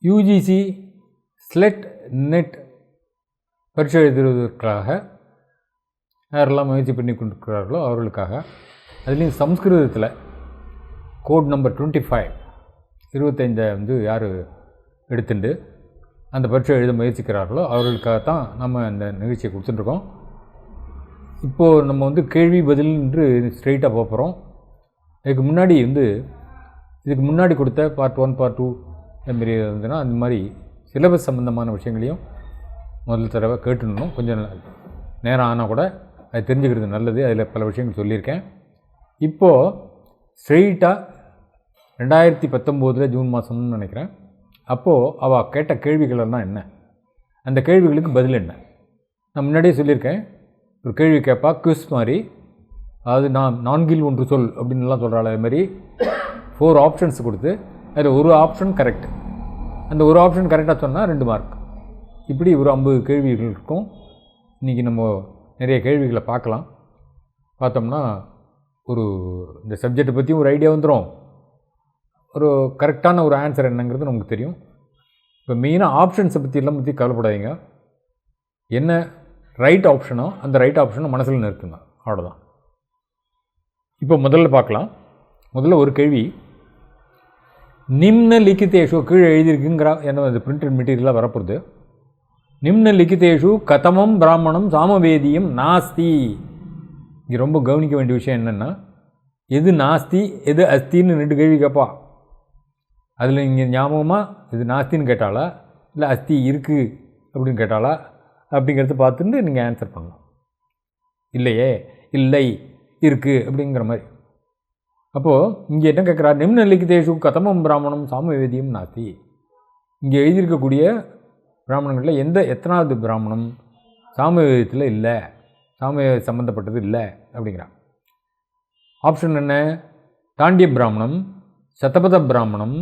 UGC SLET net பரீட்சை எழுதுவதற்காக யாரெல்லாம் முயற்சி பண்ணி கொண்டிருக்கிறார்களோ அவர்களுக்காக, அதுலேயும் சம்ஸ்கிருதத்தில் கோட் நம்பர் 25 வந்து யார் எடுத்துட்டு அந்த பரீட்சை எழுத முயற்சிக்கிறார்களோ அவர்களுக்காகத்தான் நம்ம இந்த நிகழ்ச்சியை கொடுத்துட்ருக்கோம். இப்போது நம்ம வந்து கேள்வி பதில் என்று ஸ்ட்ரெயிட்டாக போகிறோம். இதுக்கு முன்னாடி கொடுத்த பார்ட் 1 பார்ட் 2 மாரி இருந்ததுன்னா அந்த மாதிரி சிலபஸ் சம்மந்தமான விஷயங்களையும் முதல் தடவை கேட்டுடணும். கொஞ்சம் நேரம் ஆனால் கூட அது தெரிஞ்சுக்கிறது நல்லது. அதில் பல விஷயங்கள் சொல்லியிருக்கேன். இப்போது ஸ்ட்ரெயிட்டாக 2019 ஜூன் மாதம்னு நினைக்கிறேன். அப்போது அவள் கேட்ட கேள்விகளெல்லாம் என்ன, அந்த கேள்விகளுக்கு பதில் என்ன. நான் முன்னாடியே சொல்லியிருக்கேன், ஒரு கேள்வி கேட்பா குவிஸ் மாதிரி, அதாவது நான்கில் ஒன்று சொல் அப்படின்லாம் சொல்கிறாள். அது மாதிரி 4 ஆப்ஷன்ஸ் கொடுத்து அதில் ஒரு ஆப்ஷன் கரெக்டு, அந்த ஒரு ஆப்ஷன் கரெக்டாக சொன்னால் 2 மார்க். இப்படி ஒரு 50 கேள்விகள் இருக்கும். இன்றைக்கி நம்ம நிறைய கேள்விகளை பார்த்தோம்னா இந்த சப்ஜெக்டை பற்றியும் ஒரு ஐடியா வந்துடும், ஒரு கரெக்டான ஒரு ஆன்சர் என்னங்கிறது நமக்கு தெரியும். இப்போ மெயினாக ஆப்ஷன்ஸை பற்றி கவலைப்படாதீங்க. என்ன ரைட் ஆப்ஷனோ அந்த ரைட் ஆப்ஷனை மனசில் நிறுத்துங்க, அவ்வளோதான். இப்போ முதல்ல ஒரு கேள்வி, நிம்ன லிக்கிதேஷு கீழே எழுதியிருக்குங்கிறா, ஏன்னா அது பிரிண்டட் மெட்டீரியலாக வரப்போகுது. நிம்ன லிக்கிதேஷு கதமம் பிராமணம் சாமவேதியம் நாஸ்தி. இது ரொம்ப கவனிக்க வேண்டிய விஷயம் என்னென்னா, எது நாஸ்தி எது அஸ்தின்னு 2 கேள்வி கேட்பா. அதில் இங்கே ஞாபகமாக இது நாஸ்தின்னு கேட்டாலா இல்லை அஸ்தி இருக்குது அப்படின்னு கேட்டாலா அப்படிங்கிறத பார்த்துட்டு நீங்கள் ஆன்சர் பண்ணலாம். இல்லையே, இல்லை இருக்குது அப்படிங்கிற மாதிரி. அப்போது இங்கே என்ன கேட்குறா, நிம்ன லிக்கிதேஷு கதமம் பிராமணம் சாமவேதியம் நாஸ்தி. இங்கே எழுதியிருக்கக்கூடிய பிராமணங்களில் எத்தனாவது பிராமணம் சாமவேதத்தில் இல்லை, சாமவேத சம்மந்தப்பட்டது இல்லை அப்படிங்கிறான். ஆப்ஷன் என்ன, தாண்டிய பிராமணம், சதபத பிராமணம்,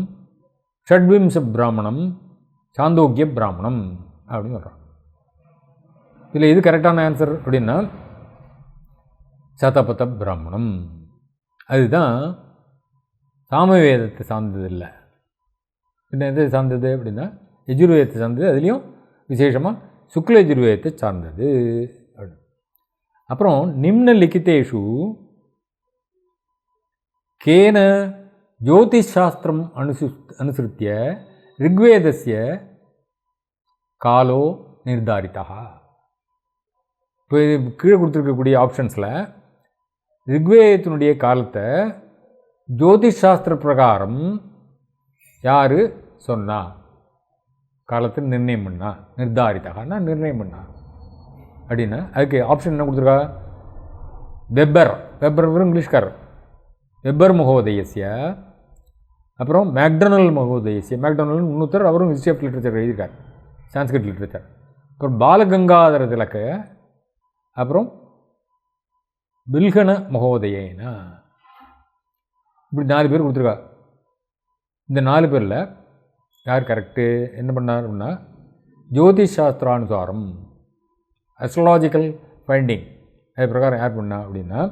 ஷட்விம்ச பிராமணம், சாந்தோக்கிய பிராமணம் அப்படின்னு சொல்கிறான். இதில் எது கரெக்டான ஆன்சர் அப்படின்னா சதபத பிராமணம். அதுதான் சாமவேதத்தை சார்ந்தது இல்லை. என்ன எது சார்ந்தது அப்படின்னா யஜுர்வேதத்தை சார்ந்தது, அதுலேயும் விசேஷமாக சுக்ல யஜுர்வேதத்தை சார்ந்தது. அப்புறம் நிம்ன லிக்கிதேஷு கேன ஜோதிஷ் சாஸ்திரம் அனுசரித்திய ரிக்வேதஸ்ய காலோ நிர்தாரிதா. இப்போ கீழே கொடுத்துருக்கக்கூடிய ஆப்ஷன்ஸில் ரிக்வேதத்தினுடைய காலத்தை ஜோதிஷ் சாஸ்திர பிரகாரம் யார் சொன்னா, காலத்தை நிர்ணயம் பண்ணா, நிர்தாரிதான்னா நிர்ணயம் பண்ணா அப்படின்னா அதுக்கு ஆப்ஷன் என்ன கொடுத்துருக்கா, வெப்பர் இங்கிலீஷ்காரர், வெப்பர் மகோதயசிய, அப்புறம் மேக்டொனல் மகோதயசிய, மேக்டொனல் இன்னொருத்தர், அவரும் ஹிஸ்ட்ரி ஆஃப் லிட்ரேச்சர் எழுதியிருக்கார், சான்ஸ்கிரிட் லிட்ரேச்சர். அப்புறம் பாலகங்காதர திலக்கு, அப்புறம் பில்கண மகோதயனா, இப்படி 4 பேர் கொடுத்துருக்கா. இந்த 4 பேரில் யார் கரெக்டு, என்ன பண்ணார் அப்படின்னா ஜோதிஷ் சாஸ்திரானுசாரம், அஸ்ட்ராலாஜிக்கல் ஃபைண்டிங் அது பிரகாரம் யார் பண்ணா அப்படின்னா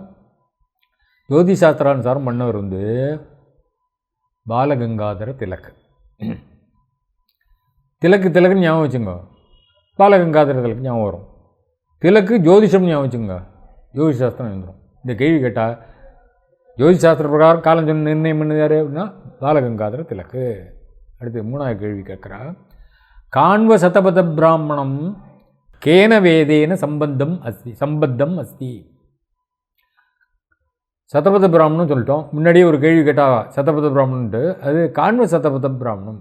ஜோதிஷ் சாஸ்திரானுசாரம் பண்ணவர் வந்து பாலகங்காதர திலக்கு. திலக்குன்னு ஞாபகம் வச்சுங்க, பாலகங்காதர திலக்கு ஞாபகம் வரும். திலக்கு ஜோதிஷம் ஞாபகம் வச்சுங்க, ஜோதிஷ் சாஸ்திரம் வந்துடும். இந்த கேள்வி கேட்டால் ஜோதிஷ் சாஸ்திர பிரகாரம் காலம் சொன்ன நிர்ணயம் பண்ணது யார் அப்படின்னா பாலகங்காதர திலக்கு. அடுத்து 3வது கேள்வி கேட்குறா, காண்வ சதபத பிராமணம் கேன வேதேன சம்பத்தம் அஸ்தி. சதபத பிராமணம் சொல்லிட்டோம். முன்னாடியே ஒரு கேள்வி கேட்டால் சதபத பிராமணன்ட்டு, அது காண்வ சதபத பிராமணம்,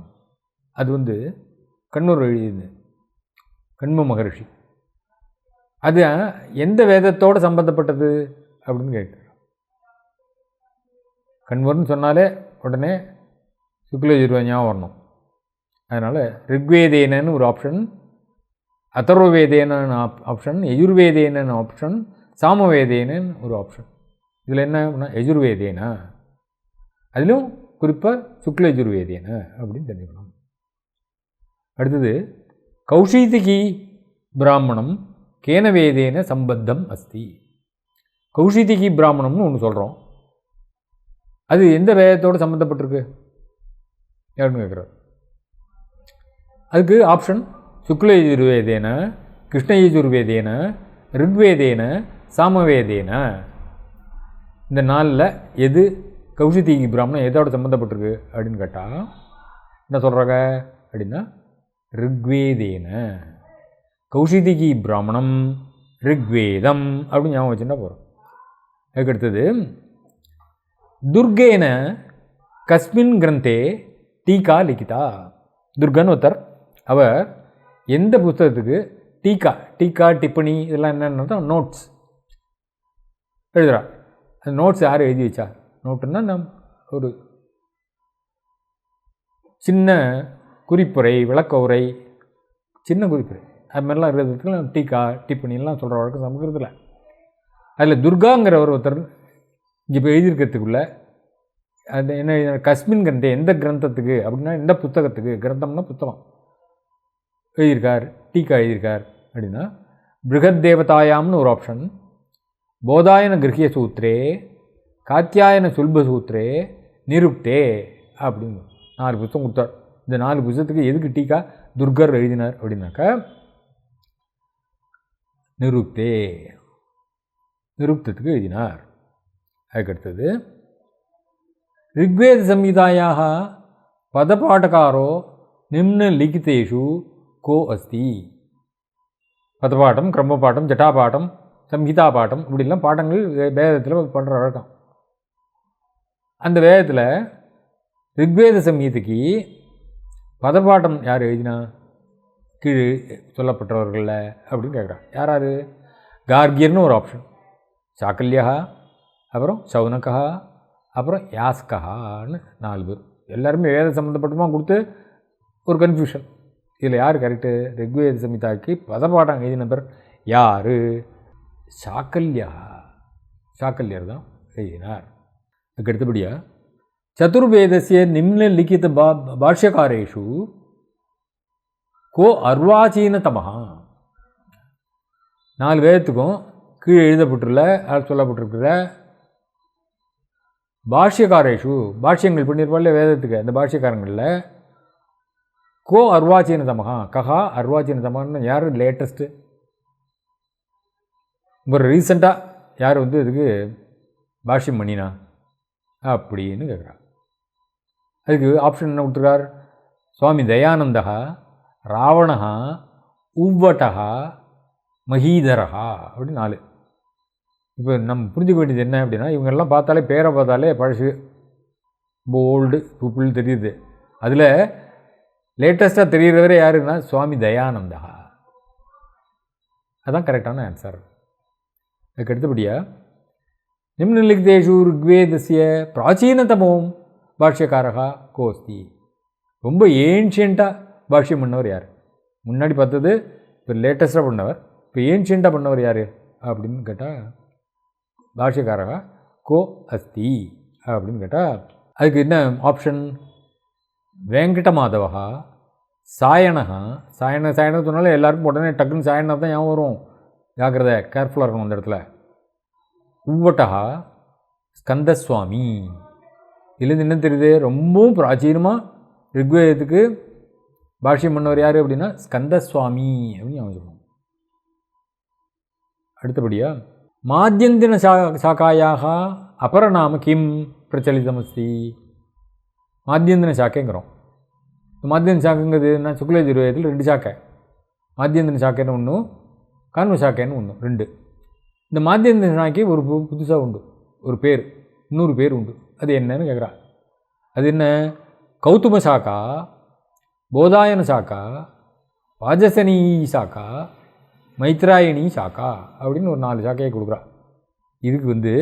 அது வந்து கண்ணூர் எழுதியது, கண்ம மகரிஷி. அது எந்த வேதத்தோடு சம்பந்தப்பட்டது அப்படின்னு கேட்குறோம். கண்வர்னு சொன்னாலே உடனே சுக்லயஜுர்வேத ஞாபகம் வரணும். அதனால் ரிக்வேதேனன்னு ஒரு ஆப்ஷன், அதர்வவேதேன ஆப்ஷன், யஜுர்வேதேன ஆப்ஷன், சாமவேதேனன்னு ஒரு ஆப்ஷன். இதில் என்ன அப்படின்னா யஜுர்வேதேனா, அதிலும் குறிப்பாக சுக்ல யஜுர்வேதேன அப்படின்னு தெரிஞ்சுக்கணும். அடுத்தது கௌஷிதிகி பிராமணம் கேனவேதேன சம்பத்தம் அஸ்தி. கௌஷிதிகி பிராமணம்னு ஒன்று சொல்கிறோம், அது எந்த வேதத்தோடு சம்மந்தப்பட்டிருக்கு யாருன்னு கேட்குறாரு. அதுக்கு ஆப்ஷன் சுக்லயஜுர்வேதேன, கிருஷ்ணயஜுர்வேதேன, ரிக்வேதேன, சாமவேதேன. இந்த நாளில் எது கௌஷிதீகி பிராமணம் எதோட சம்மந்தப்பட்டிருக்கு அப்படின்னு கேட்டால் என்ன சொல்கிறாங்க அப்படின்னா ரிக்வேதேன. கௌஷிதிகி பிராமணம் ரிக்வேதம் அப்படின்னு ஞாபகம் வச்சுன்னா போகிறோம். அதுக்கடுத்தது துர்கேன கஸ்மின் கிரந்தே டீகா லிகிதா. துர்கன் ஒருத்தர், அவர் எந்த புத்தகத்துக்கு டீகா டிப்பணி இதெல்லாம் என்னென்னா நோட்ஸ் எழுதுகிறார். அந்த நோட்ஸ் யார் எழுதி வச்சா? நோட்டுன்னா நம் ஒரு சின்ன குறிப்புரை, விளக்க உரை, சின்ன குறிப்புரை, அது மாதிரிலாம் இருக்கிறதுக்கு டீகா டிப்பணிலாம் சொல்கிற வழக்கம் சமஸ்கிருதத்தில். அதில் துர்காங்கிறவர் ஒருத்தர் இங்கே இப்போ எழுதியிருக்கிறதுக்குள்ள அது என்ன கஸ்மின் கிரந்தே எந்த கிரந்தத்துக்கு அப்படின்னா எந்த புத்தகத்துக்கு, கிரந்தம்னா புத்தகம் எழுதியிருக்கார், டீகா எழுதியிருக்கார் அப்படின்னா பிருகத் தேவதாயாம்னு ஒரு ஆப்ஷன், போதாயன கிரகிய சூத்ரே, காத்தியாயன சுல்ப சூத்ரே, நிருக்தே அப்படின்னு 4 புத்தகம் கொடுத்தார். இந்த 4 புத்தகத்துக்கு எதுக்கு டீகா துர்கர் எழுதினார் அப்படின்னாக்கா நிருக்தத்துக்கு எழுதினார். அதுக்கடுத்தது ரிக்வேத சம்ஹிதாயாக பதபாட்டகாரோ நிம்ன லிகிதேஷு கோ அஸ்தி. பதபாட்டம், கிரமபாட்டம், ஜட்டாபாட்டம், சம்ஹிதா பாட்டம் இப்படிலாம் பாட்டங்கள் வேதத்தில் பண்ணுற வழக்கம். அந்த வேதத்தில் ரிக்வேத சம்ஹிதைக்கு பதபாட்டம் யார் எழுதினா கீழே சொல்லப்பட்டவர்களில் அப்படின்னு கேட்குறான். யார்? கார்கியர்னு ஒரு ஆப்ஷன், சாக்கல்யா, அப்புறம் சௌனகா, அப்புறம் யாஸ்கஹான்னு 4 பேர். எல்லாருமே வேத சம்மந்தப்பட்டமாக கொடுத்து ஒரு கன்ஃபியூஷன். இதில் யார் கரெக்டு? ரிக்வேத சம்ஹிதாக்கு பதபாட்டம் எழுதின பேர் யார்? சாக்கல்யர் தான் எழுதினார். அதுக்கு அடுத்தபடியாக சதுர்வேதஸ்ய நிம்ன லிகித பாஷ்யகாரேஷு கோ அர்வாச்சீனதமஹா. 4 வேதத்துக்கும் கீழே எழுதப்பட்டுள்ள சொல்லப்பட்டிருக்கிற பாஷ்யகாரேஷு, பாஷ்யங்கள் பண்ணியிருப்பாள் வேதத்துக்கு, அந்த பாஷ்யக்காரங்களில் கோ அர்வாச்சீனதமஹா, கஹா அர்வாச்சீனதமான்னு யார் லேட்டஸ்ட்டு ஒரு ரீசெண்டாக யார் இதுக்கு பாஷ்யம் பண்ணினா அப்படின்னு கேட்குறா. அதுக்கு ஆப்ஷன் என்ன கொடுத்துருக்கார்? சுவாமி தயானந்தா, ராவணா, உவ்வட்டா, மஹீதரா அப்படின்னு 4. இப்போ நம்ம புரிஞ்சுக்க வேண்டியது என்ன அப்படின்னா இவங்கெல்லாம் பார்த்தாலே பேரை பார்த்தாலே பழசு ஓல்டு பீப்புள் தெரியுது. அதில் லேட்டஸ்ட்டாக தெரிகிறவரே யாருன்னா சுவாமி தயானந்தா. அதுதான் கரெக்டான ஆன்சர். அதுக்கு அடுத்தபடியாக நிம்னலிகிதேஷு ரிக்வேதஸ்ய பிராச்சீனதமோம் பாஷ்யக்காரகா கோஸ்தி. ரொம்ப ஏன்ஷியண்ட்டாக பாஷ்யம் பண்ணவர் யார்? முன்னாடி பார்த்தது இப்போ லேட்டஸ்ட்டாக பண்ணவர், இப்போ ஏன்ஷியண்ட்டாக பண்ணவர் யார் அப்படின்னு கேட்டால் பாஷ்யக்காரகா கோ அஸ்தி அப்படின்னு கேட்டால் அதுக்கு என்ன ஆப்ஷன்? வெங்கட மாதவா, சாயனகா. சாயனம் சொன்னாலே எல்லாருக்கும் உடனே டக்குன்னு சாயனா தான் ஞாபகம் வரும். ஜாக்கிரதை, கேர்ஃபுல்லாக இருக்கணும் அந்த இடத்துல. உவ்வட்டா, ஸ்கந்தசுவாமி. இதுலேருந்து என்ன தெரியுது? ரொம்பவும் பிராச்சீனமாக ரிக்வேதத்துக்கு பாஷ்யம் பண்ணவர் யார் அப்படின்னா ஸ்கந்தசுவாமி அப்படின்னு ஞாபகம் சொல்லணும். அடுத்தபடியாக மாத்தியந்தின சாக்காயாக அபரநாம கிம் பிரச்சலிதமஸ்தி. மாத்தியந்தின சாக்கைங்கிறோம். மாத்தியந்தின சாக்கைங்கிறது என்ன? சுக்லயஜுர்வேதத்தில் 2 சாக்கை, மாத்தியந்தின சாக்கைன்னு ஒன்று, கான்வ சாக்கைன்னு ஒன்று, 2. இந்த மாத்தியந்தின சாக்கை ஒரு புதுசாக உண்டு, ஒரு பேர், இன்னொரு பேர் உண்டு. அது என்னன்னு கேட்குறா. அது என்ன? கௌதும சாக்கா, போதாயன சாக்கா, வாஜசனி சாக்கா, மைத்ராயணி சாக்கா அப்படின்னு ஒரு 4 சாக்கையை கொடுக்குறா. இதுக்கு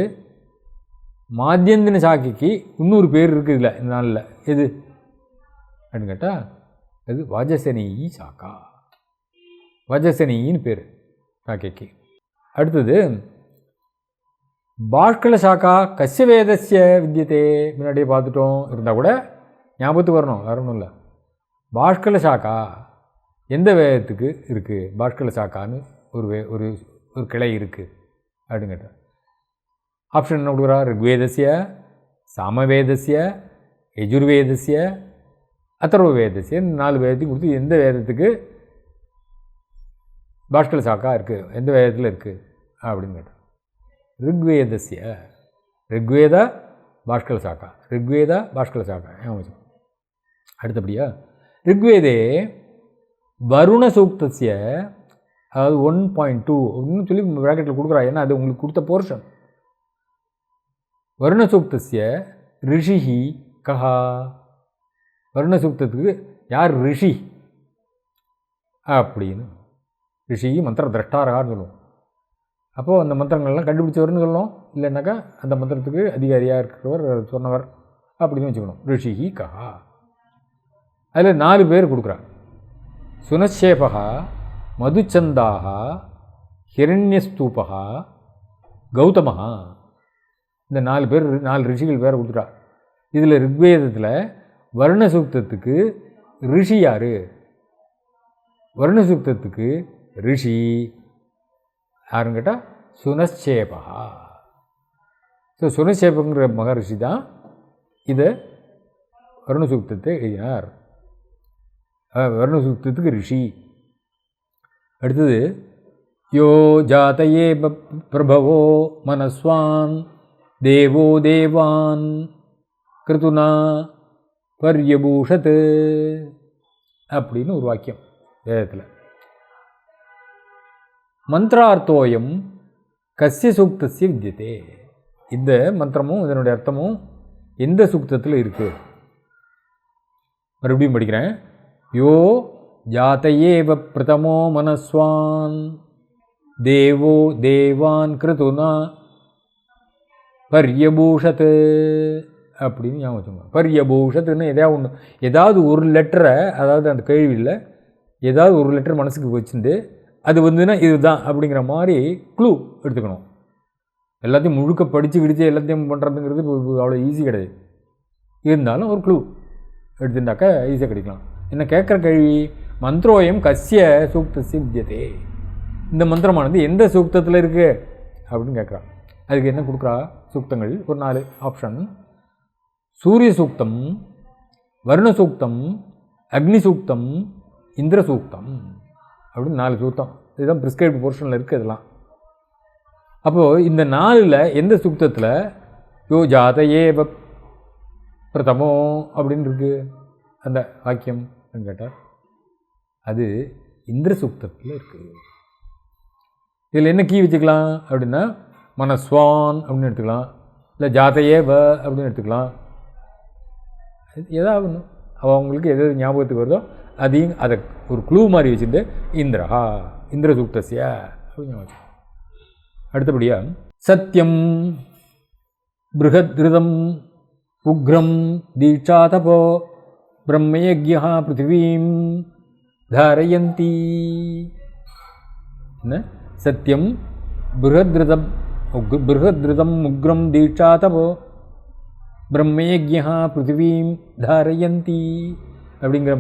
மாத்தியந்தின சாக்கைக்கு இன்னொரு பேர் இருக்குது இல்லை இந்த நாளில். எது அப்படின்னு கேட்டால் அது வாஜசனி சாக்கா, வாஜசனின்னு பேர் சாக்கைக்கு. அடுத்தது பாஷ்கல சாக்கா கஸ்ய வேதஸ்ய வித்தியதே. முன்னாடியே பார்த்துட்டோம், இருந்தால் கூட ஞாபகத்துக்கு வரணும், வேற ஒன்றும் இல்லை. பாஷ்கல சாக்கா எந்த வேதத்துக்கு இருக்குது? பாஷ்கல சாக்கான்னு ஒரு கிளை இருக்குது அப்படின்னு கேட்டால் ஆப்ஷன் என்ன கொடுக்குறா? ரிக்வேதஸ்ய, சாமவேதஸ்ய, யஜுர்வேதஸ்ய, அதர்வ வேதஸ்ய 4 வேதத்தையும் கொடுத்து எந்த வேதத்துக்கு பாஷ்கல சாக்கா இருக்குது, எந்த வேதத்தில் இருக்குது அப்படின்னு கேட்டார். ரிக்வேதஸ்ய, ரிக்வேத பாஷ்கல சாக்கா, ரிக்வேத பாஷ்கல சாக்கா. அடுத்தபடியா ரிக்வேதே வருண சூக்தஸ்ய, அதாவது 1.2 அப்படின்னு சொல்லி ப்ராக்கெட்டில் கொடுக்குறா. ஏன்னா அது உங்களுக்கு கொடுத்த போர்ஷன். வருண சூக்தஸ்ய ரிஷிஹி கஹா, வருண சூக்தத்துக்கு யார் ரிஷி அப்படின்னு, ரிஷி மந்திர திரஷ்டாரகான்னு சொல்லுவோம். அப்போது அந்த மந்திரங்கள்லாம் கண்டுபிடிச்சவர்னு சொல்லணும், இல்லைன்னாக்கா அந்த மந்திரத்துக்கு அதிகாரியாக இருக்கிறவர் சொன்னவர் அப்படின்னு வச்சுக்கணும். ரிஷிஹி கஹா. அதில் 4 பேர் கொடுக்குறாங்க. சுனஷேபகா, மதுச்சந்தாகா, ஹிரண்யஸ்தூபகா, கௌதமஹா. இந்த 4 பேர், 4 ரிஷிகள் பேரை கொடுத்துட்டா. இதில் ரிக்வேதத்தில் வருண சூக்தத்துக்கு ரிஷி யார்? வருண சூக்தத்துக்கு ரிஷி யாருன்னு கேட்டால் சுனஷேபகா. ஸோ சுனஷேபங்கிற மகரிஷி தான் இதை வருண சூக்தத்தை எழுதினார். வருண சூக்தத்துக்கு ரிஷி. அடுத்தது யோ ஜாதயே பிரபவோ மனஸ்வான் தேவோ தேவான் கிருதுனா பர்யபூஷத் அப்படின்னு ஒரு வாக்கியம் வேதத்தில். மந்திரார்த்தோயம் கஸ்ய சூக்தஸ்ய வித்யதே. இந்த மந்திரமும் இதனுடைய அர்த்தமும் எந்த சூக்தத்தில் இருக்குது? மறுபடியும் படிக்கிறேன். யோ ஜாதயேவ பிரதமோ மனஸ்வான் தேவோ தேவான் கிருதுனா பர்யபூஷத் அப்படின்னு ஞாபகம் வச்சுக்கோங்க. பர்யபூஷத்துன்னு ஏதாவது ஒரு லெட்டரை, அதாவது அந்த கேள்வியில் ஏதாவது ஒரு லெட்டர் மனசுக்கு வச்சுட்டு அது வந்துன்னா இதுதான் அப்படிங்கிற மாதிரி க்ளூ எடுத்துக்கணும். எல்லாத்தையும் முழுக்க படித்து கிடிச்சு எல்லாத்தையும் பண்ணுறதுங்கிறது அவ்வளோ ஈஸி கிடையாது. இருந்தாலும் ஒரு க்ளூ எடுத்துட்டாக்கா ஈஸியாக கிடைக்கலாம். என்ன கேட்குற கேள்வி, மந்திரோயம் கஸ்ய சூக்தஸ்ய வித்யதே, இந்த மந்திரமானது எந்த சூக்தத்தில் இருக்குது அப்படின்னு கேட்குறான். அதுக்கு என்ன கொடுக்குறா சூக்தங்கள்? ஒரு 4 ஆப்ஷன். சூரிய சூக்தம், வருண சூக்தம், அக்னி சூக்தம், இந்திர சூக்தம் அப்படின்னு 4 சூக்தம். இதுதான் ப்ரிஸ்கிரைப்ட் போர்ஷனில் இருக்குது இதெல்லாம். அப்போது இந்த 4ல் எந்த சூக்தத்தில் யோ ஜாதயேவ பிரதமோ அப்படின்னு இருக்குது அந்த வாக்கியம் கேட்டார். அது இந்திர சூக்தத்தில் இருக்குது. இதில் என்ன கீ வச்சுக்கலாம் அப்படின்னா, மனஸ்வான் அப்படின்னு எடுத்துக்கலாம், இல்லை ஜாதயேவ அப்படின்னு எடுத்துக்கலாம். ஏதாவது ஒன்று அவங்களுக்கு எது ஞாபகத்துக்கு வருதோ அதையும் அதை ஒரு க்ளூ மாதிரி வச்சுட்டு இந்திரஹா இந்திர சூக்தஸ்ய அப்படின்னு வச்சு. அடுத்தபடியாக சத்தியம் பிருஹத்ருதம் உக்ரம் தீட்சா தபோ பிரம்மயஜ்யா பிருத்திவீம் தாரயந்தி. என்ன? சத்தியம் பிருஹத்ருதம் உக்ரம் தீட்சா தபோ பிரம்மயஜ்யா பிருத்திவீம் தாரயந்தி அப்படிங்கிற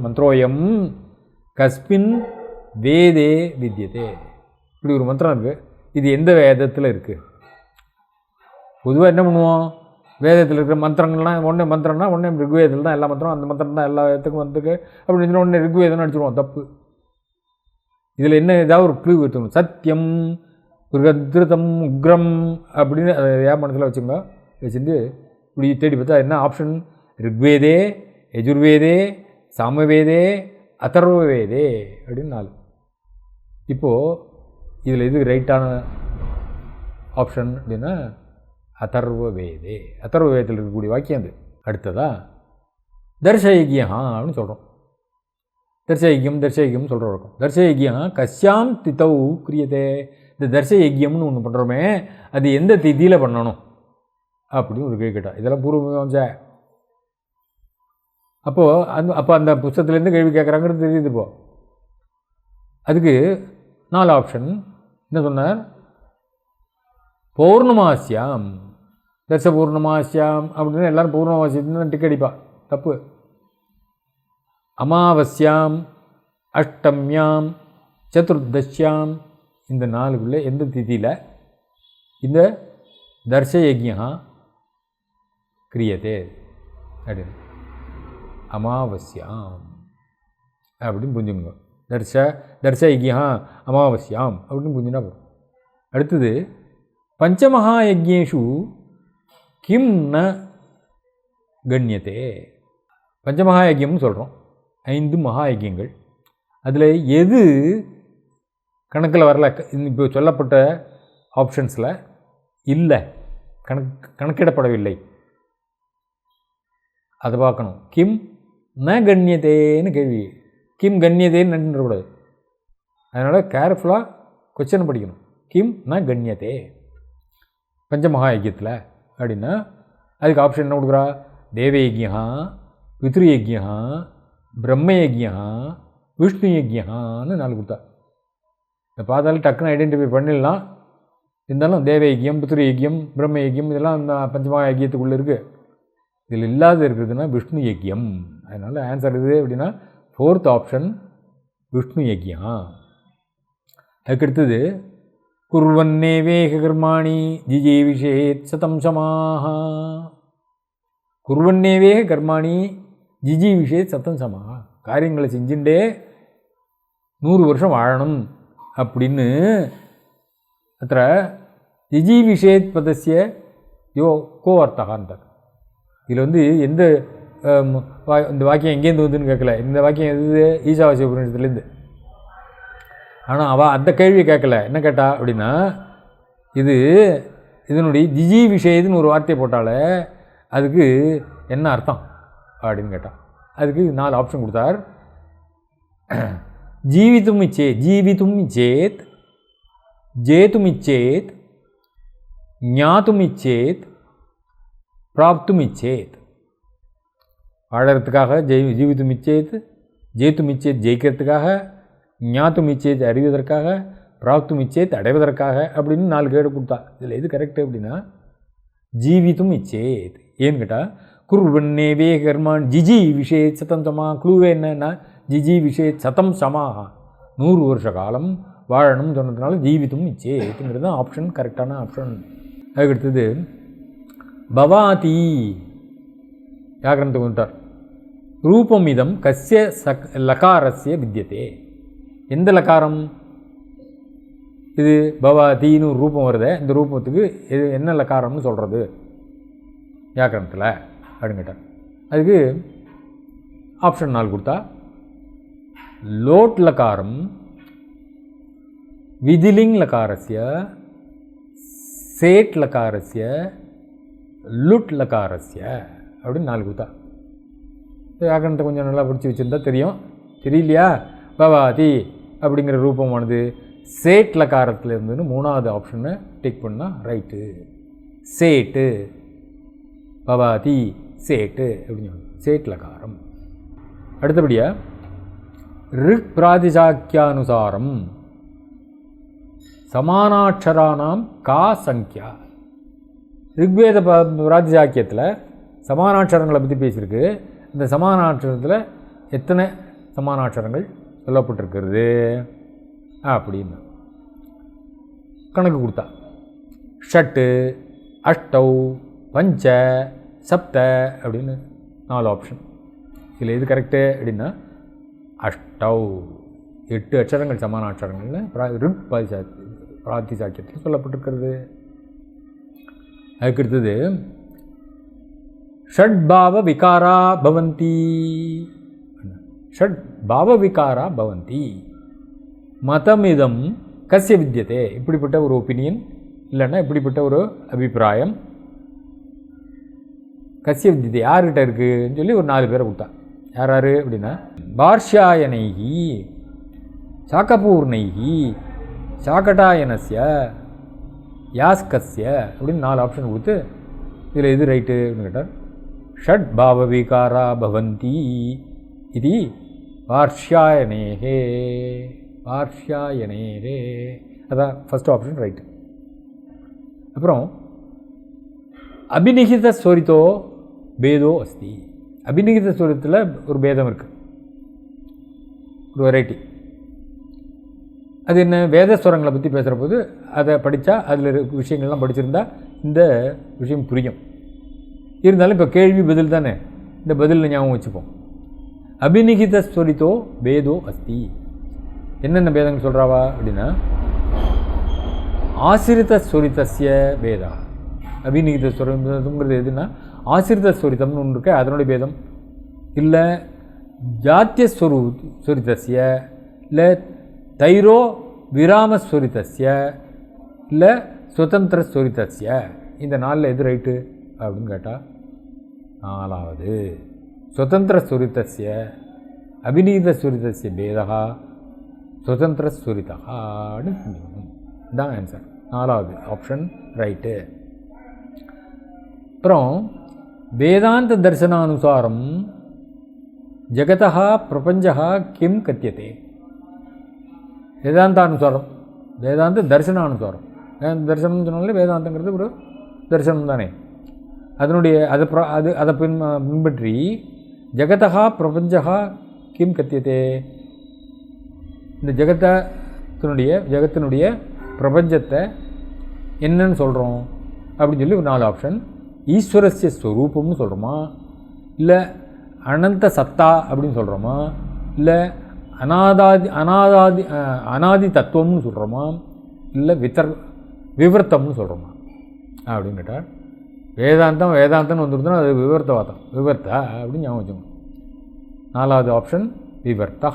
மந்திரோயம் கஸ்மின் வேதே வித்யதே. இப்படி ஒரு மந்திரம் இருக்குது. இது எந்த வேதத்தில் இருக்குது? பொதுவாக என்ன பண்ணுவோம், வேதத்தில் இருக்கிற மந்திரங்கள்லாம் ஒன்றே மந்திரம்னா ஒன்றே ரிக்வேதத்தில் தான் எல்லா மந்திரம், அந்த மந்திரம் தான் எல்லா இடத்துக்கும் வந்துருக்கு அப்படின்னு ஒன்றே ரிக்வேதம்னு அடிச்சுடுவோம். தப்பு. இதில் என்ன ஏதாவது ஒரு க்ளூ எடுத்துக்கணும். சத்தியம் பிருஹத்ருதம் உக்ரம் அப்படின்னு அதை ஏன் மனசில் வச்சுங்க. வச்சுட்டு இப்படி தேடி பார்த்தா என்ன ஆப்ஷன்? ரிக்வேதே, யஜுர்வேதே, சாமவேதே, அதர்வவேதே அப்படின்னு 4. இப்போது இதில் எது ரைட்டான ஆப்ஷன் அப்படின்னா அதர்வவேதே. அதர்வவேதத்தில் இருக்கக்கூடிய வாக்கியம் அது. அடுத்ததா தர்ஷயஜ்யா அப்படின்னு சொல்கிறோம். தர்ஷயஜ்யம் சொல்கிற வழக்கம். தர்ஷயஜ்யா கஸ்யாம் திதௌ கிரியதே. இந்த தர்ஷயஜ்யம்னு ஒன்று பண்ணுறோமே, அது எந்த திதியில் பண்ணணும் அப்படின்னு ஒரு கேள்வி கேட்டால். இதெல்லாம் பூர்வமீமாம்சை. அப்போ அந்த புஸ்தகத்துலேருந்து கேள்வி கேட்குறாங்கிறது தெரியுது. இப்போது அதுக்கு 4 ஆப்ஷன். என்ன சொன்னார்? பௌர்ணமாசியாம், தர்ச பௌர்ணமாசியாம் அப்படின்னு எல்லோரும் பௌர்ணமாசியத்துன்னு டிக் அடிப்பா. தப்பு. அமாவஸ்யாம், அஷ்டமியாம், சதுர்தஷ்யாம், இந்த 4க்குள்ளே எந்த திதியில் இந்த தர்ஷயஜ்யா கிரியதே அப்படின்னு. அமாவஸ்யாம் அப்படின்னு புரிஞ்சுங்க. தர்சயிக்கியா அமாவஸ்யாம் அப்படின்னு புரிஞ்சுனா போகும். அடுத்தது பஞ்சமகாயஜ்ஞேஷு கிம் ந கண்யத்தே. பஞ்சமகாயஜ்யம்னு சொல்கிறோம், 5 மகாயஜ்யங்கள். அதில் எது கணக்கில் வரல, இப்போ சொல்லப்பட்ட ஆப்ஷன்ஸில் இல்லை, கணக்கிடப்படவில்லை, அதை பார்க்கணும். கிம் ந கண்யத்தேன்னு கேள்வி. கிம் கண்யத்தேன்னு நின்றுக்கூடாது. அதனால் கேர்ஃபுல்லாக கொஸ்டின் படிக்கணும். கிம் ந கண்யத்தே பஞ்சமகாயஜ்யத்தில் அப்படின்னா அதுக்கு ஆப்ஷன் என்ன கொடுக்குறா? தேவயஜ்யா, பித்ருயஜ்யா, பிரம்மயஜ்யா, விஷ்ணு யஜ்யான்னு 4 கொடுத்தா. இதை பார்த்தாலும் டக்குன்னு ஐடென்டிஃபை பண்ணிடலாம். இருந்தாலும் தேவயஜ்யம், பித்ருயஜ்யம், பிரம்மயஜ்யம் இதெல்லாம் அந்த பஞ்சமகாயஜ்யத்துக்குள்ளே இருக்குது. இதில் இல்லாத இருக்குதுன்னா விஷ்ணு யஜ்யம். அதனால் ஆன்சர் இது அப்படின்னா 4th ஆப்ஷன் விஷ்ணு யஜ்யா. அதுக்கடுத்தது குர்வன்னேவேக கர்மாணி ஜிஜீவிஷேத் சதம் சமாக. குர்வன்னேவேக கர்மாணி ஜிஜீவிஷேத் சதம் சமாக. காரியங்களை செஞ்சுட்டே 100 வருஷம் வாழணும் அப்படின்னு அத்த ஜிஜீவிஷேத் பதஸ்ய கோ அர்த்தகான்றார். இதில் எந்த இந்த வாக்கியம் எங்கேருந்து வந்துன்னு கேட்கல. இந்த வாக்கியம் எது? ஈசாவாசிய உபநிஷத்துலேருந்து. ஆனால் அவள் அந்த கேள்வியை கேட்கல. என்ன கேட்டா அப்படின்னா, இதனுடைய ஜிஜி விஷயத்துன்னு ஒரு வார்த்தையை போட்டாலே அதுக்கு என்ன அர்த்தம் அப்படின்னு கேட்டான். அதுக்கு 4 ஆப்ஷன் கொடுத்தார். ஜீவித்தும் இச்சேத், ஜேத்தும் இச்சேத், ஞாத்தும் இச்சேத், பிராப்தும் இச்சேத். வாழறதுக்காக ஜீவித்தும் இச்சேத், ஜேத்தும் இச்சேத் ஜெயிக்கிறதுக்காக, ஞாத்தும் இச்சேத் அறிவதற்காக, பிராப்தும் இச்சேத் அடைவதற்காக அப்படின்னு 4 கேடு கொடுத்தா. இதில் எது கரெக்டு அப்படின்னா ஜீவித்தும் இச்சேத். ஏன்னு கேட்டால் குர்வன்னேவே கர்மான் ஜிஜி விஷேத் சதம் சமா. குழுவே என்னன்னா ஜிஜி விஷேத் சதம் சமாக, 100 வருஷ காலம் வாழணும்னு சொன்னதுனால ஜீவித்தும் இச்சேத்துங்கிறது தான் ஆப்ஷன், கரெக்டான ஆப்ஷன். அதுக்கடுத்தது பவாதி வியாக்கரணத்துக்கு வந்துட்டார். ரூபம் இதம் கஸ்ய லகாரஸ்ய வித்தியதே. எந்த லகாரம் இது? பவாதின்னு ஒரு ரூபம் வருது. இந்த ரூபத்துக்கு இது என்ன லகாரம்னு சொல்கிறது வியாக்கரணத்தில் அப்படின்னு கேட்டார். அதுக்கு ஆப்ஷன் 4 கொடுத்தா. லோட் லகாரம் விதிலிங் லகாரஸ்ய, சேட் லகாரஸ்ய, லுட் லகாரஸ்ய அப்படின்னு 4 கொடுத்தா. வியாக்கரணத்தை கொஞ்சம் நல்லா பிடிச்சி வச்சுருந்தா தெரியும். தெரியலையா? பவாதி அப்படிங்கிற ரூபமானது சேட் லகாரத்தில் இருந்துன்னு 3வது ஆப்ஷனை டிக் பண்ணால் ரைட்டு. சேட்டு, பவாதி சேட்டு அப்படின்னு சேட் லகாரம். அடுத்தபடியாக ரிக் பிராதிசாக்கியானுசாரம் சமானாட்சரானாம் கா சங்கியா. ரிக்வேத பிராதிசாக்கியத்தில் சமானாட்சரங்களை பற்றி பேசியிருக்கு. இந்த சமானாட்சரத்தில் எத்தனை சமானாட்சரங்கள் சொல்லப்பட்டிருக்கிறது அப்படின்னு கணக்கு கொடுத்தா. ஷட்டு, அஷ்டௌ, பஞ்ச, சப்த அப்படின்னு 4 ஆப்ஷன். இதில் எது கரெக்டு அப்படின்னா அஷ்டௌ, 8 அட்சரங்கள் சமானாட்சரங்கள்னு ரிக் பிராதிசாக்கியத்தில் சொல்லப்பட்டிருக்கிறது. அதுக்கடுத்தது ஷட்பாவ விகாரா பவந்தி. ஷட்பாவ விகாரா பவந்தி மதமிதம் கஸ்ய வித்தியதே. இப்படிப்பட்ட ஒரு ஒப்பீனியன் இல்லைன்னா இப்படிப்பட்ட ஒரு அபிப்பிராயம் கஸ்ய வித்தியதே யார்கிட்ட இருக்குன்னு சொல்லி ஒரு 4 பேரை கொடுத்தா. யார் அப்படின்னா பார்ஷ்யாயனைகி, சாக்கபூர்ணைகி, சாக்கட்டாயனஸ்ய, யாஸ்கஸ்ய அப்படின்னு 4 ஆப்ஷன் கொடுத்து இதில் எது ரைட்டு அப்படின்னு கேட்டார். ஷட் பாவ விகாரா பவந்தி இது பார்ஷ்யாயனேகே, பார்ஷ்யாயனேகே அதான் ஃபஸ்ட் ஆப்ஷன் ரைட்டு. அப்புறம் அபிநிகித ஸ்வரித்தோ பேதோ அஸ்தி. அபிநிகித ஸ்வரத்தில் ஒரு பேதம் இருக்குது, ஒரு வெரைட்டி. அது என்ன? வேதஸ்வரங்களை பற்றி பேசுகிற போது அதை படித்தா அதில் விஷயங்கள்லாம் படிச்சிருந்தா இந்த விஷயம் புரியும். இருந்தாலும் இப்போ கேள்வி பதில் தானே, இந்த பதிலில் ஞாபகம் வச்சுப்போம். அபிநிகிதஸ்வரிதோ பேதோ அஸ்தி. என்னென்ன பேதங்கள் சொல்கிறாவா அப்படின்னா, ஆசிரிதஸ்வரிதஸ்ய பேதா. அபிநிகிதஸ்வரங்கிறது எதுனா ஆசிரிதஸ்வரிதம்னு ஒன்று இருக்கு, அதனுடைய பேதம். இல்லை ஜாத்தியஸ்வரிதஸ்ய, இல்லை தைரோ விராமஸ்வரிதஸ்ய, இல்லை சுதந்திரஸ்வரிதஸ்ய. இந்த நாளில் எது ரைட்டு அப்படின்னு கேட்டால் நாலாவது சுதந்திரஸ்வரிதஸ்ய அபிநீதஸ்வரிதஸ்ய பேதா சுதந்திரஸ்வரிதான்னு சொல்லிக்கணும். இதுதான் ஆன்சர். நாலாவது ஆப்ஷன் ரைட்டு. அப்புறம் வேதாந்த தர்சனானுசாரம் ஜகதா பிரபஞ்சா கிம் கத்தியதே. வேதாந்தானுசாரம், வேதாந்த தர்சனானுசாரம். தர்சனம்னு சொன்னாலே வேதாந்தங்கிறது ஒரு தர்சனம் தானே. அதனுடைய அதை பின்பற்றி ஜகதா பிரபஞ்சா கிம் கத்தியதே, இந்த ஜகத்தினுடைய பிரபஞ்சத்தை என்னன்னு சொல்கிறோம் அப்படின்னு சொல்லி ஒரு 4 ஆப்ஷன். ஈஸ்வரஸ்ய ஸ்வரூபம்னு சொல்கிறோமா, இல்லை அனந்த சத்தா அப்படின்னு சொல்கிறோமா, இல்லை அனாதி தத்துவம்னு சொல்கிறோமா, இல்லை விவர்த்தம்னு சொல்கிறோமா அப்படின்னு கேட்டால், வேதாந்தம்னு வந்துருந்தோன்னா அது விவர்த்தவாதம், விவர்த்தா அப்படின்னு ஞாபகம் வச்சுக்கணும். 4வது ஆப்ஷன் விவர்த்தா.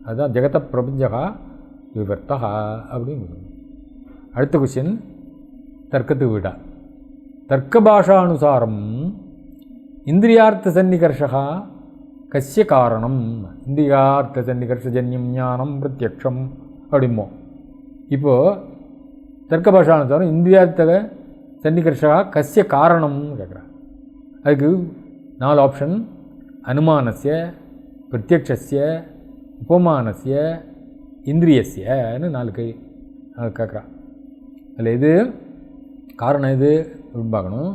அதுதான் ஜெகத பிரபஞ்சகா விவர்த்தா அப்படின்னு. அடுத்த கொஸ்டின் தர்க்கத்துக்கு விடா. தர்க்க பாஷானுசாரம் இந்திரியார்த்த சன்னிகர்ஷா கஸ்ய காரணம். இந்திரியார்த்த சன்னிகர்ஷஜன்யம் ஞானம் பிரத்யக்ஷம் அப்படிமோ. இப்போது தர்க்க பாஷானுசாரம் இந்திரியார்த்த சன்னிகர்ஷா கஸ்ய காரணம்னு கேட்குறாங்க. அதுக்கு 4 ஆப்ஷன். அனுமானஸ்ய, பிரத்யக்ஷஸ்ய, உபமானஸ்ய, இந்திரியஸ்யன்னு 4 கேட்குறான். அதில் எது காரணம் எது அப்படின்னு பார்க்கணும்.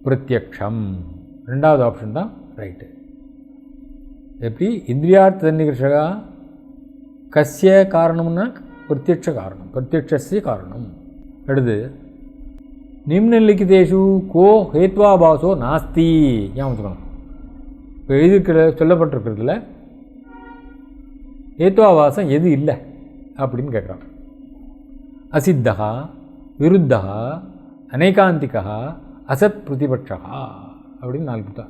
பிரத்யக்ஷம் 2வது ஆப்ஷன் தான் ரைட்டு. எப்படி இந்திரியார்த்த சன்னிகர்ஷகா கஸ்ய காரணம்னா பிரத்யக்ஷ காரணம், பிரத்யக்ஷஸ்ய காரணம். அடுத்து நிம்னலிக்கிதேஷு கோ ஹேத்வாபாசோ நாஸ்தி. ஞாபகம் வச்சுக்கணும். இப்போ எழுதியிருக்கிற சொல்லப்பட்டிருக்கிறதுல ஹேத்வாபாசம் எது இல்லை அப்படின்னு கேட்குறான். அசித்தா, விருத்தா, அநேகாந்திகா, அசத் பிரதிபட்சா அப்படின்னு 4 கொடுத்தா.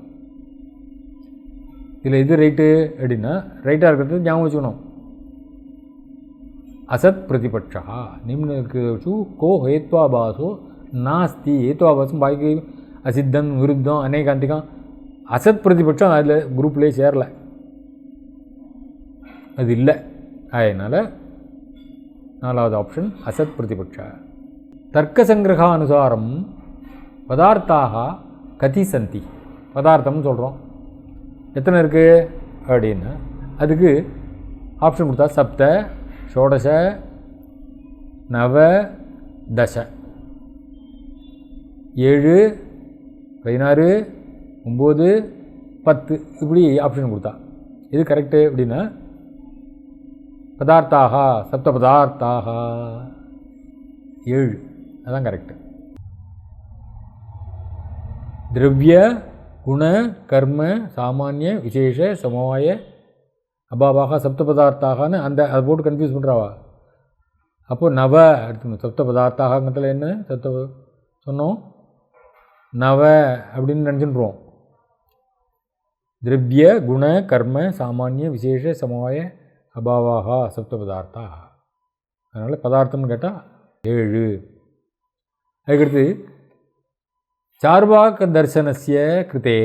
இதில் எது ரைட்டு அப்படின்னா, ரைட்டாக இருக்கிறது ஞாபகம் வச்சுக்கணும். அசத் பிரதிபட்சா நிம்னலிக்கிதேஷு கோ ஹேத்வாபாசோ நாஸ்தி. ஹேத்வாபாசம் பாக்கி அசித்தம், விருத்தம், அநேகாந்திகம், அசத் பிரதிபட்சம் அதில் குரூப்லேயே சேரலை, அது இல்லை. அதனால் 4வது ஆப்ஷன் அசத் பிரதிபட்சா. தர்க்க சங்கிரகானுசாரம் பதார்த்தாக கதி சந்தி. பதார்த்தம்னு சொல்கிறோம், எத்தனை இருக்குது அப்படின்னா அதுக்கு ஆப்ஷன் கொடுத்தா சப்த, ஷோடச, நவ, தச, 7, 16, 9, 10 இப்படி ஆப்ஷன் கொடுத்தா. இது கரெக்டு அப்படின்னா பதார்த்தாக சப்த பதார்த்தாக 7 அதான் கரெக்டு. திரவிய குண கர்ம சாமானிய விசேஷ சமவாய அபாவாக சப்த பதார்த்தாகனு அதை போட்டு கன்ஃபியூஸ் பண்ணுறாவா. அப்போது நவ எடுத்துக்கணும். சப்த பதார்த்தாகங்கிறதுல என்ன சொன்னோம், நவ அப்படின்னு நினச்சிட்டுருவோம். திரவிய குண கர்ம சாமானிய விசேஷ சமவாய அபாவாக சப்த பதார்த்தா. அதனால் பதார்த்தம்னு கேட்டால் 7. அதுக்கடுத்து சார்வாக தர்சனஸ்ய கிருதே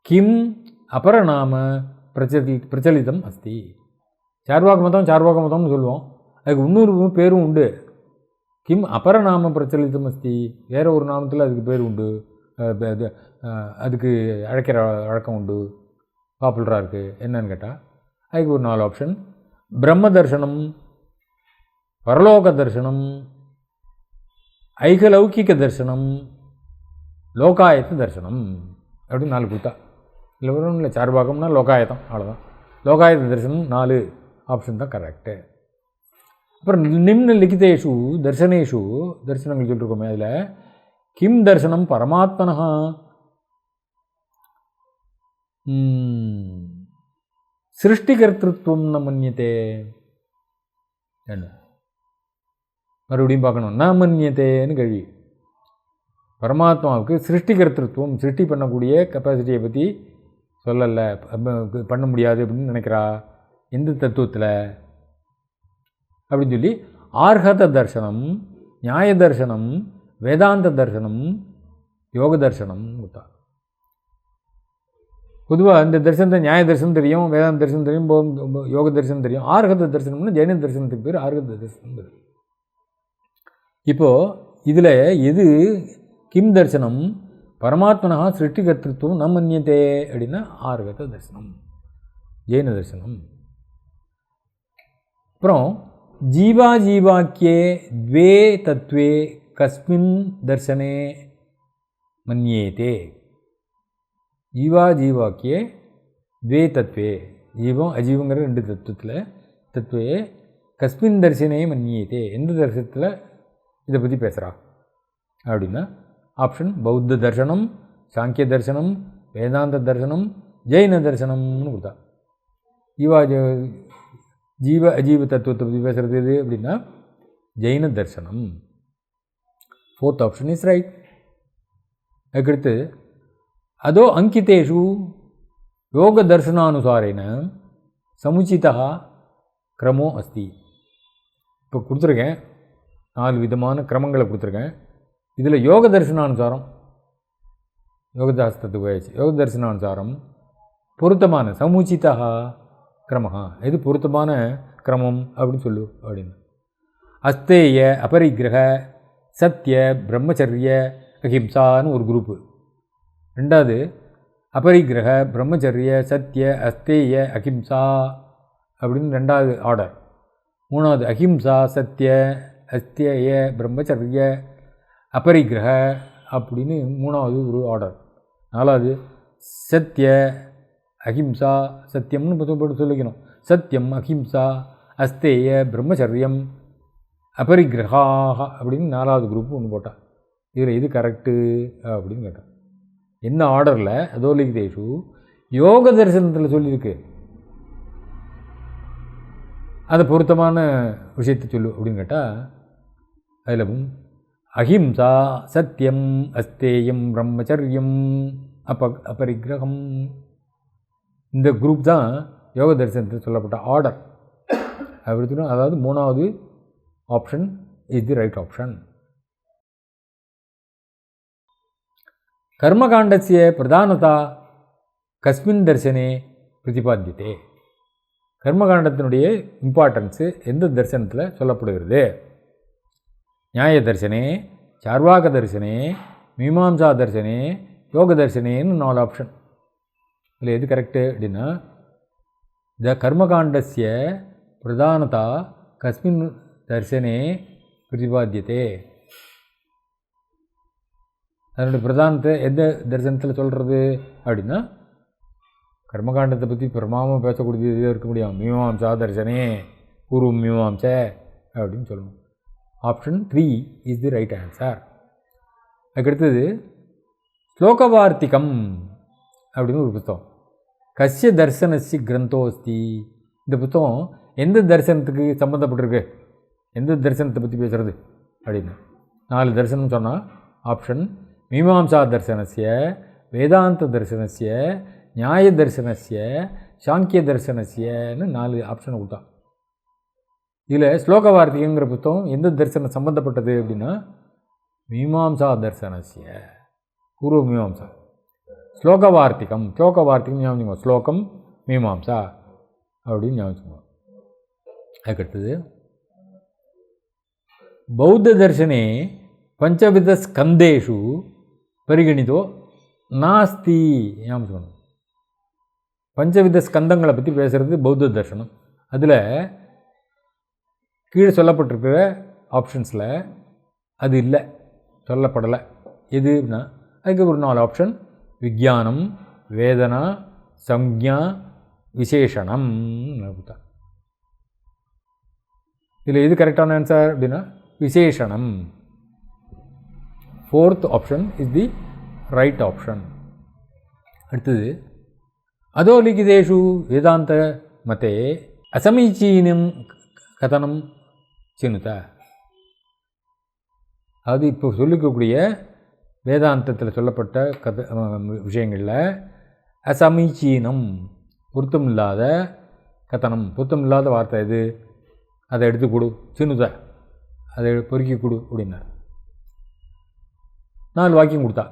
கிம் அபரநாம பிரச்சலிதம் அஸ்தி. சார்வாக மதம்னு சொல்லுவோம். அதுக்கு இன்னொரு பேரும் உண்டு. கிம் அபரநாம பிரச்சலிதம் அஸ்தி, வேறு ஒரு நாமத்தில் அதுக்கு பேர் உண்டு, அதுக்கு அழைக்கிற வழக்கம் உண்டு, பாப்புலராக இருக்குது. என்னன்னு கேட்டால் அதுக்கு ஒரு 4 ஆப்ஷன். பிரம்ம தர்சனம், பரலோக தர்சனம், ஐகலௌகிக தர்சனம், லோகாயத்த தர்சனம் அப்படின்னு 4 கொடுத்தா. இல்லை ஒன்றும் இல்லை, சார்பாகம்னா லோகாயத்தம், அவ்வளோதான். லோகாயத்த தர்சனம் 4 ஆப்ஷன் தான் கரெக்டு. அப்புறம் நிம்ன லிகிதேஷு தர்சனேஷு, தர்சனங்கள் சொல்லியிருக்கோமே, அதில் கிம் தர்சனம் பரமாத்மனா சிருஷ்டிகர்த்திருவம் ந மன்யத்தே. என்ன மறுபடியும் பார்க்கணும். ந மன்யத்தேன்னு கேள்வி. பரமாத்மாவுக்கு சிருஷ்டிகர்த்திருவம், சிருஷ்டி பண்ணக்கூடிய கெப்பாசிட்டியை பற்றி சொல்லலை, பண்ண முடியாது அப்படின்னு நினைக்கிறா எந்த தத்துவத்தில் அப்படின்னு சொல்லி ஆர்ஹத தர்சனம், நியாய தர்சனம், வேதாந்த தர்சனம், யோக தர்சனம் கொடுத்தா. பொதுவாக இந்த தரிசனத்தை நியாய தரிசனம் தெரியும், வேதாந்த தரிசனம் தெரியும், யோக தரிசனம் தெரியும். ஆர்ஹத தரிசனம்னு ஜெயின தரிசனத்துக்கு பேர் ஆர்ஹத தரிசனம் பேர். இப்போது இதில் எது கிம் தரிசனம்? பரமாத்மனா சிருஷ்டி கர்த்திருவம் ந மன்யத்தே அப்படின்னா ஆர்ஹத தரிசனம், ஜெயின தரிசனம். அப்புறம் ஜீவா ஜீவாக்கியே द्वे தத்வே கஸ்மின் தர்சனே மன்யேதே. ஜீவா ஜீவாக்கியே द्वे தத்வே, ஜீவம் அஜீவங்கிற ரெண்டு தத்துவத்தில், தத்வே கஸ்மின் தர்சனே மன்யேதே, எந்த தரிசனத்தில் இதை பற்றி பேசுகிறா அப்படின்னா ஆப்ஷன் பௌத்த தர்சனம், சாங்கிய தர்சனம், வேதாந்த தர்சனம், ஜெயின தர்சனம்னு கொடுத்தா. ஜீவ அஜீவ தத்துவத்தை பற்றி பேசுகிறது எது அப்படின்னா ஜெயின தர்சனம். Fourth option is right. அதுக்கடுத்து அதோ அங்கிதேஷு யோக தர்சனானுசாரேன சமுச்சிதா கிரமோ அஸ்தி. இப்போ கொடுத்துருக்கேன் 4 விதமான கிரமங்களை கொடுத்துருக்கேன். இதில் யோக தரிசனானுசாரம், யோகதாஸ்தத்துக்கு போயாச்சு. யோக தரிசனானுசாரம் பொருத்தமான சமுச்சிதா கிரமஹா, எது பொருத்தமான கிரமம் அப்படின்னு சொல்லு அப்படின்னு. அஸ்தேய அபரிக்கிரக சத்திய பிரம்மச்சரிய அஹிம்சான்னு ஒரு குரூப்பு. ரெண்டாவது அபரிக்கிரக பிரம்மச்சரிய சத்திய அஸ்தேய அஹிம்சா அப்படின்னு ரெண்டாவது ஆர்டர். மூணாவது அஹிம்சா சத்திய அஸ்தேய பிரம்மச்சரிய அபரிக்கிரக அப்படின்னு மூணாவது ஒரு ஆர்டர். நாலாவது சத்திய அஹிம்சா, சத்தியம்னு போட்டு சொல்லிக்கணும். சத்தியம் அஹிம்சா அஸ்தேய பிரம்மச்சரியம் அபரிக்கிரகாக அப்படின்னு 4வது குரூப் ஒன்று போட்டான். இதில் இது கரெக்டு அப்படின்னு கேட்டான். என்ன ஆர்டரில்? அதோலிகிதேஷு யோக தரிசனத்தில் சொல்லியிருக்கு, அதை பொருத்தமான விஷயத்தை சொல்லு அப்படின்னு கேட்டால் அதில் அஹிம்சா சத்தியம் அஸ்தேயம் பிரம்மச்சரியம் அபரிக்கிரகம், இந்த குரூப் தான் யோக தரிசனத்தில் சொல்லப்பட்ட ஆர்டர். அப்படி அதாவது 3வது option is the right option. கர்மகாண்டஸ்ய பிரதானதா கஸ்மின் தர்சனே பிரதிபாத்தியதே. கர்மகாண்டத்தினுடைய இம்பார்ட்டன்ஸு எந்த தரிசனத்தில் சொல்லப்படுகிறது? நியாய தர்சனே, சார்வாக தர்சனே, மீமாம்சா தர்சனே, யோக தர்சனேன்னு 4 ஆப்ஷன். இதில் எது கரெக்டு அப்படின்னா த கர்மகாண்டஸ்ய பிரதானதா கஸ்மின் தர்சனே பிரதிபாத்தியதே. அதனுடைய பிரதானத்தை எந்த தரிசனத்தில் சொல்கிறது அப்படின்னா கர்மகாண்டத்தை பற்றி பிரமாமல் பேசக்கூடியது இருக்க முடியும். மீமாம்சா தர்சனே பூர்வம் மீமாம்ச அப்படின்னு சொல்லணும். Option 3 is the right answer. அதுக்கடுத்தது ஸ்லோகவார்த்திகம் அப்படின்னு ஒரு புத்தகம். கஸ்ய தர்சனஸ்ய கிரந்தோஸ்தி. இந்த புத்தகம் எந்த தரிசனத்துக்கு சம்மந்தப்பட்டிருக்கு, எந்த தரிசனத்தை பற்றி பேசுகிறது அப்படின்னு 4 தரிசனம் சொன்னால் ஆப்ஷன் மீமாம்சா தர்சனஸ்ய, வேதாந்த தர்சனஸ்ய, நியாய தர்சனஸ்ய, சாங்கிய தர்சனஸ்யன்னு 4 ஆப்ஷன் கொடுத்தான். இதில் ஸ்லோக வார்த்திகங்கிற புத்தகம் எந்த தரிசனம் சம்மந்தப்பட்டது அப்படின்னா மீமாம்சா தர்சனஸ்ய, பூர்வ மீமாம்சா. ஸ்லோக வார்த்திகம் ஞாபகம், ஸ்லோகம் மீமாம்சா அப்படின்னு ஞாபகம். அதுக்கடுத்தது பௌத்த தர்சனே பஞ்சவித ஸ்கந்தேஷு பரிகணிதோ நாஸ்தி ஞாபகம். பஞ்சவித ஸ்கந்தங்களை பற்றி பேசுகிறது பௌத்த தர்சனம். அதில் கீழே சொல்லப்பட்டிருக்கிற ஆப்ஷன்ஸில் அது இல்லை, சொல்லப்படலை. எதுனா அதுக்கு ஒரு 4 ஆப்ஷன்: விஞ்ஞானம், வேதனா, சம்ஞா, விசேஷணம். இதில் எது கரெக்டான ஆன்சர் அப்படின்னா விசேஷணம். 4th option is the right option. அடுத்தது அதோ லிகிதேஷு வேதாந்த மதே அசமீச்சீனம் கதனம் சினுத. அது இப்போ சொல்லிக்கக்கூடிய வேதாந்தத்தில் சொல்லப்பட்ட விஷயங்களில் அசமீச்சீனம் பொருத்தமில்லாத கதனம், பொருத்தமில்லாத வார்த்தை எது, அதை எடுத்து கொடு, சினுத அதை பொறுக்கி கொடு அப்படின்னார். 4 வாக்கியம் கொடுத்தா.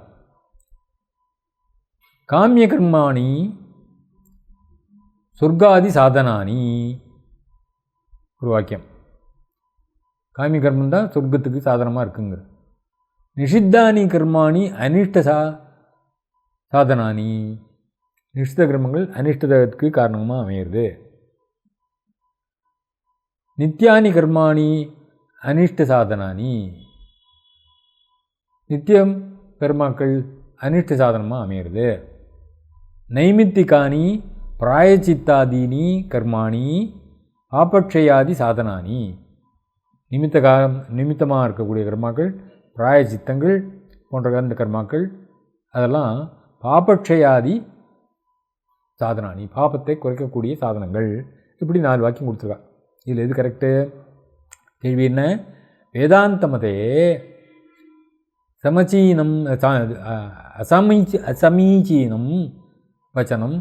காமிய கர்மாணி சொர்க்காதி சாதனானி ஒரு வாக்கியம். காமிய கர்மம் தான் சொர்க்கத்துக்கு சாதனமாக இருக்குங்க. நிஷித்தானி கர்மாணி அனிஷ்ட சாதனானி, நிஷித்த கர்மங்கள் அனிஷ்டத்துக்கு காரணமாக அமையிறது. நித்யானி கர்மாணி அனிஷ்ட சாதனானி, நித்தியம் கர்மாக்கள் அனிஷ்ட சாதனமாக அமையிறது. நைமித்திகானி பிராயச்சித்தாதீனி கர்மாணி ஆபக்ஷயாதி சாதனானி, நிமித்தமாக இருக்கக்கூடிய கர்மாக்கள், பிராயச்சித்தங்கள் போன்ற அந்த கர்மாக்கள் அதெல்லாம் பாபக்ஷயாதி சாதனானி, பாபத்தை குறைக்கக்கூடிய சாதனங்கள். இப்படி 4 வாக்கியம் கொடுத்துருக்கா. இதில் எது கரெக்டு? கேள்வி என்ன? வேதாந்த மதே சமச்சீனம் அசமீச்சீனம் வச்சனம்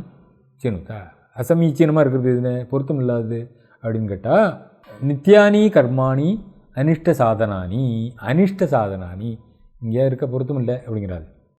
சினுத. அசமீச்சீனமாக இருக்கிறது இதுன்னு பொருத்தம் இல்லாதது அப்படின்னு கேட்டால், நித்யானி கர்மாணி அனிஷ்ட சாதனானி, அனிஷ்ட சாதனானி இங்கே இருக்க பொருத்தம் இல்லை அப்படிங்கிறாரு.